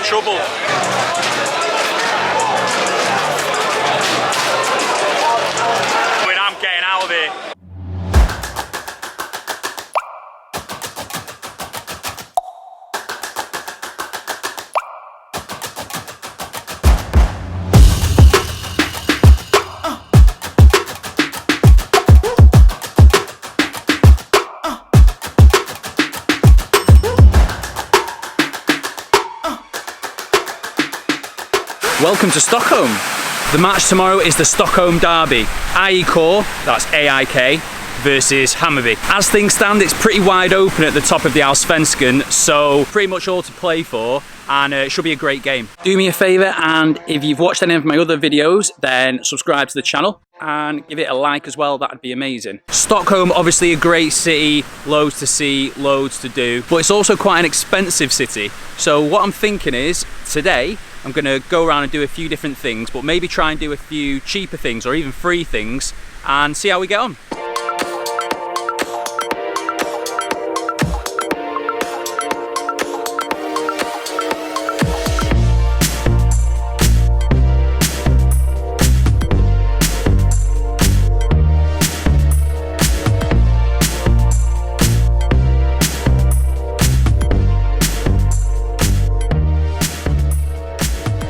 trouble. I'm getting out of here. Welcome to Stockholm. The match tomorrow is the Stockholm Derby. AIK, that's AIK, versus Hammarby. As things stand, it's pretty wide open at the top of the Allsvenskan, so pretty much all to play for, and it should be a great game. Do me a favour, and if you've watched any of my other videos, then subscribe to the channel and give it a like as well, that'd be amazing. Stockholm, obviously a great city, loads to see, loads to do, but it's also quite an expensive city. So what I'm thinking is, today, I'm gonna go around and do a few different things, but maybe try and do a few cheaper things or even free things and see how we get on.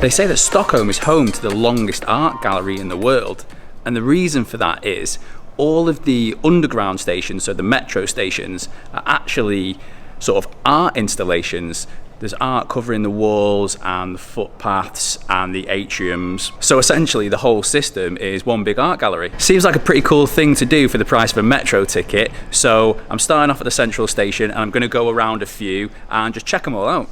They say that Stockholm is home to the longest art gallery in the world, and the reason for that is all of the underground stations, so the metro stations, are actually sort of art installations. There's art covering the walls and the footpaths and the atriums. So essentially the whole system is one big art gallery. Seems like a pretty cool thing to do for the price of a metro ticket. So I'm starting off at the central station and I'm going to go around a few and just check them all out.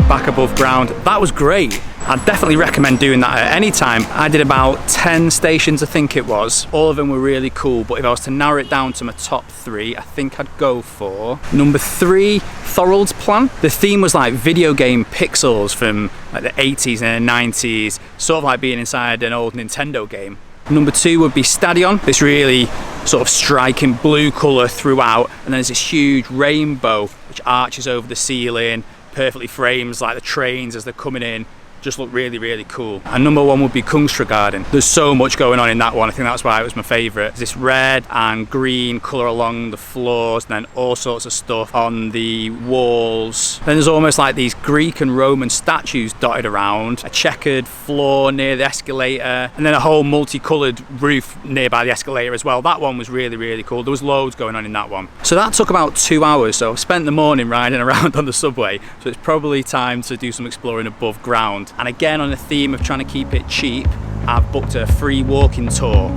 Back above ground, that was great. I'd definitely recommend doing that at any time. I did about 10 stations, I think it was. All of them were really cool, but if I was to narrow it down to my top 3, I think I'd go for number 3, Thorold's Plan. The theme was like video game pixels from like the 80s and the 90s, sort of like being inside an old Nintendo game. Number 2 would be Stadion. This really sort of striking blue colour throughout, and then there's this huge rainbow which arches over the ceiling, perfectly frames like the trains as they're coming in. Just look really, really cool. And number 1 would be Kungsträdgården. There's so much going on in that one. I think that's why it was my favourite. This red and green colour along the floors, and then all sorts of stuff on the walls. Then there's almost like these Greek and Roman statues dotted around, a checkered floor near the escalator, and then a whole multicoloured roof nearby the escalator as well. That one was really, really cool. There was loads going on in that one. So that took about 2 hours. So I've spent the morning riding around on the subway. So it's probably time to do some exploring above ground. And again, on the theme of trying to keep it cheap, I've booked a free walking tour.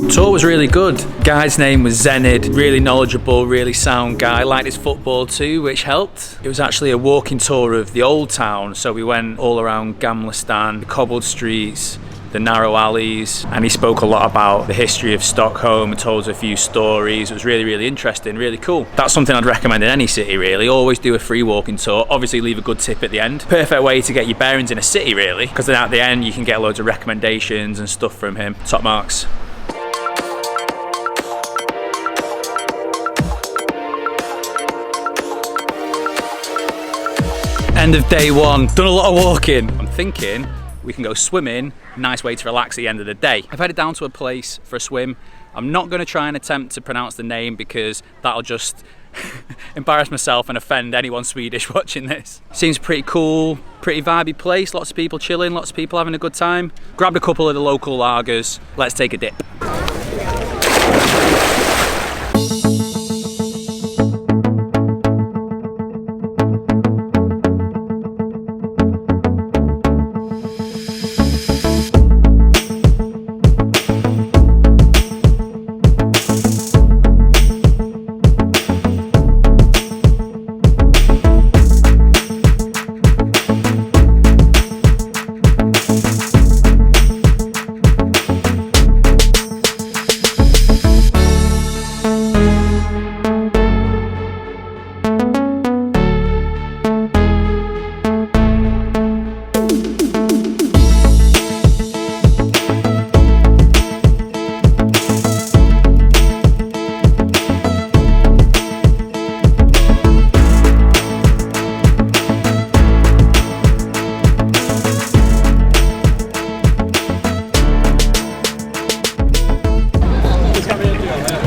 Tour was really good. Guy's name was Zenid, really knowledgeable, really sound guy. Liked his football too, which helped. It was actually a walking tour of the old town, so we went all around Gamla stan, the cobbled streets, the narrow alleys, and he spoke a lot about the history of Stockholm and told us a few stories. It was really, really interesting, really cool. That's something I'd recommend in any city, really. Always do a free walking tour. Obviously leave a good tip at the end. Perfect way to get your bearings in a city, really, because then at the end you can get loads of recommendations and stuff from him. Top marks. End of day one. Done a lot of walking. I'm thinking we can go swimming. Nice way to relax at the end of the day. I've headed down to a place for a swim. I'm not going to try and attempt to pronounce the name because that'll just embarrass myself and offend anyone Swedish watching this. Seems pretty cool, pretty vibey place. Lots of people chilling, lots of people having a good time. Grabbed a couple of the local lagers. Let's take a dip.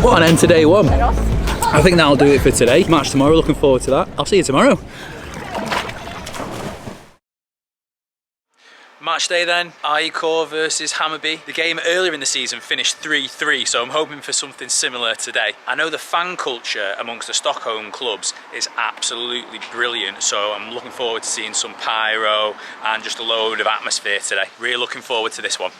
What an end to day one. I think that'll do it for today. Match tomorrow, looking forward to that. I'll see you tomorrow. Match day then, ICOR versus Hammarby. The game earlier in the season finished 3-3, so I'm hoping for something similar today. I know the fan culture amongst the Stockholm clubs is absolutely brilliant, so I'm looking forward to seeing some pyro and just a load of atmosphere today. Really looking forward to this one.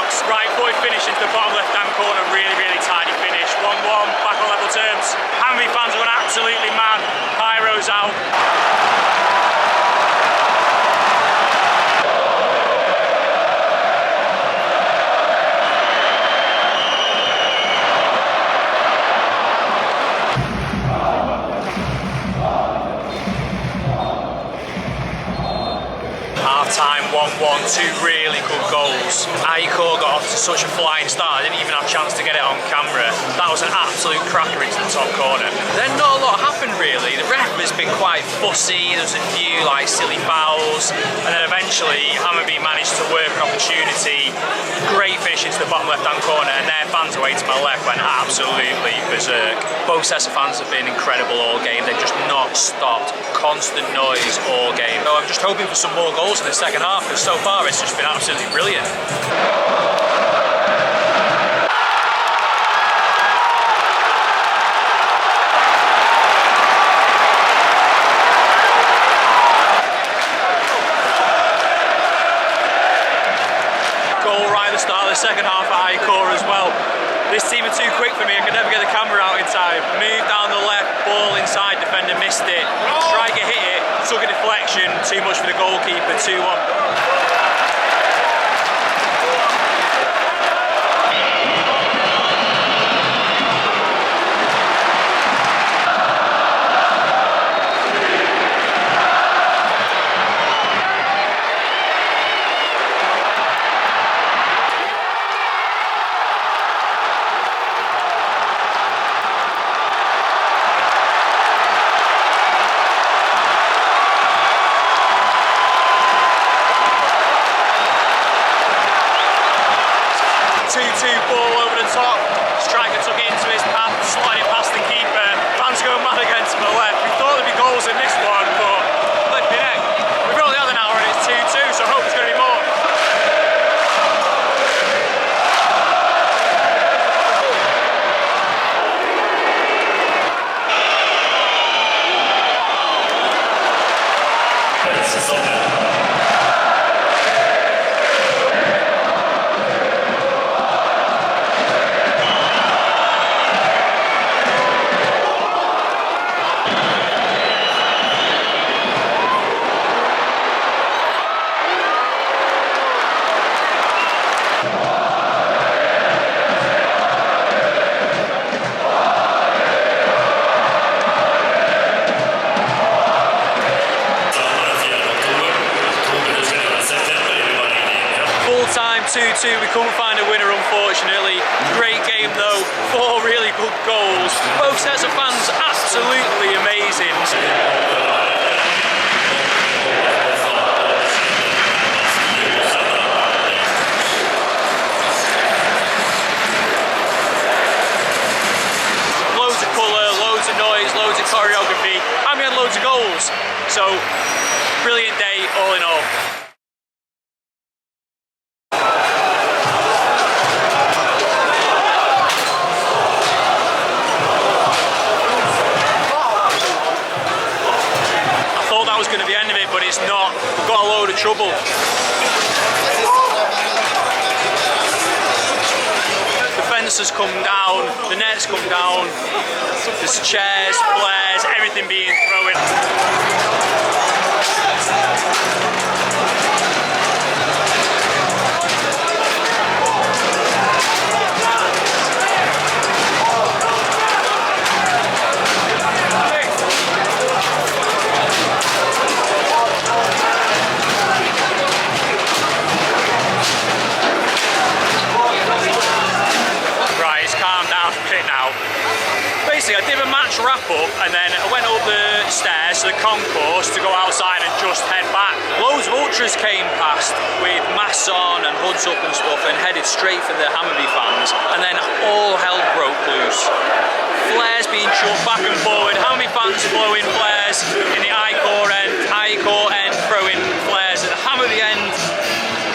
box. Right, Boyd finish into the bottom left-hand corner, really, really tidy finish. 1-1, back on level terms. Hammerby fans are going absolutely mad. Pyro's out. Half-time, 1-1, two really good goals. Icor got off to such a flying start, I didn't even have a chance to get it on camera. That was an absolute cracker into the top corner. Then not a lot happened really. The ref has been quite fussy, there was a few like silly fouls, and then eventually Hammerby managed to work an opportunity. Great finish into the bottom left-hand corner, and their fans away to my left went absolutely berserk. Both sets of fans have been incredible all game, they've just not stopped. Constant noise all game. So I'm just hoping for some more goals in the second half, because so far it's just been absolutely brilliant. Goal right at the start of the second half at Icor as well. This team are too quick for me, I could never get the camera out in time. Moved down the left, ball inside, defender missed it. Striker hit it, took a deflection, too much for the goalkeeper, 2-1. Ball over the top, striker took it into his path, sliding past the keeper. Fans going mad again to the left. We thought there'd be goals in this one, but flipping heck, we've only had an hour and it's 2-2, so I hope there's going to be more. Full-time 2-2, we couldn't find a winner unfortunately. Great game though, 4 really good goals. Both sets of fans absolutely amazing. Loads of colour, loads of noise, loads of choreography, and we had loads of goals. So, brilliant day all in all. Was going to be the end of it, but it's not. We've got a load of trouble. The fence has come down, the net's come down, there's chairs, flares, everything being thrown. I did a match wrap up and then I went up the stairs to the concourse to go outside and just head back. Loads of ultras came past with masks on and hoods up and stuff and headed straight for the Hammerby fans, and then all hell broke loose. Flares being chucked back and forward, Hammerby fans throwing flares in the Icor end throwing flares at the Hammerby end.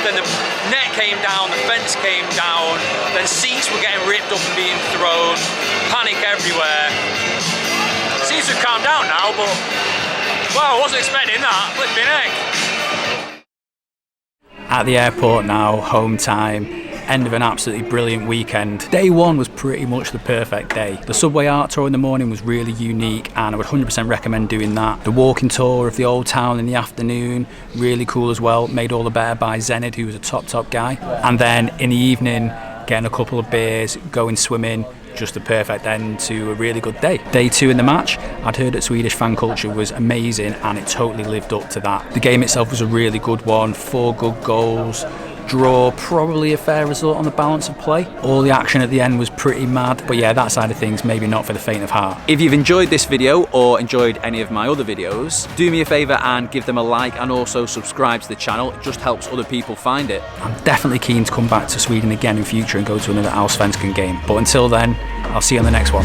Then the net came down, the fence came down, then seats were getting ripped up and being thrown, panic everywhere. Seems to have calmed down now, but wow, I wasn't expecting that, flipping heck. At the airport now, home time. End of an absolutely brilliant weekend. Day one was pretty much the perfect day. The subway art tour in the morning was really unique, and I would 100% recommend doing that. The walking tour of the old town in the afternoon, really cool as well. Made all the better by Zenid, who was a top guy. And then in the evening, getting a couple of beers, going swimming, just the perfect end to a really good day. Day two in the match, I'd heard that Swedish fan culture was amazing, and it totally lived up to that. The game itself was a really good one, 4 good goals, draw, probably a fair result on the balance of play. All the action at the end was pretty mad, but yeah, that side of things maybe not for the faint of heart. If you've enjoyed this video or enjoyed any of my other videos, do me a favour and give them a like, and also subscribe to the channel. It just helps other people find it. I'm definitely keen to come back to Sweden again in future and go to another Allsvenskan game, but until then, I'll see you on the next one.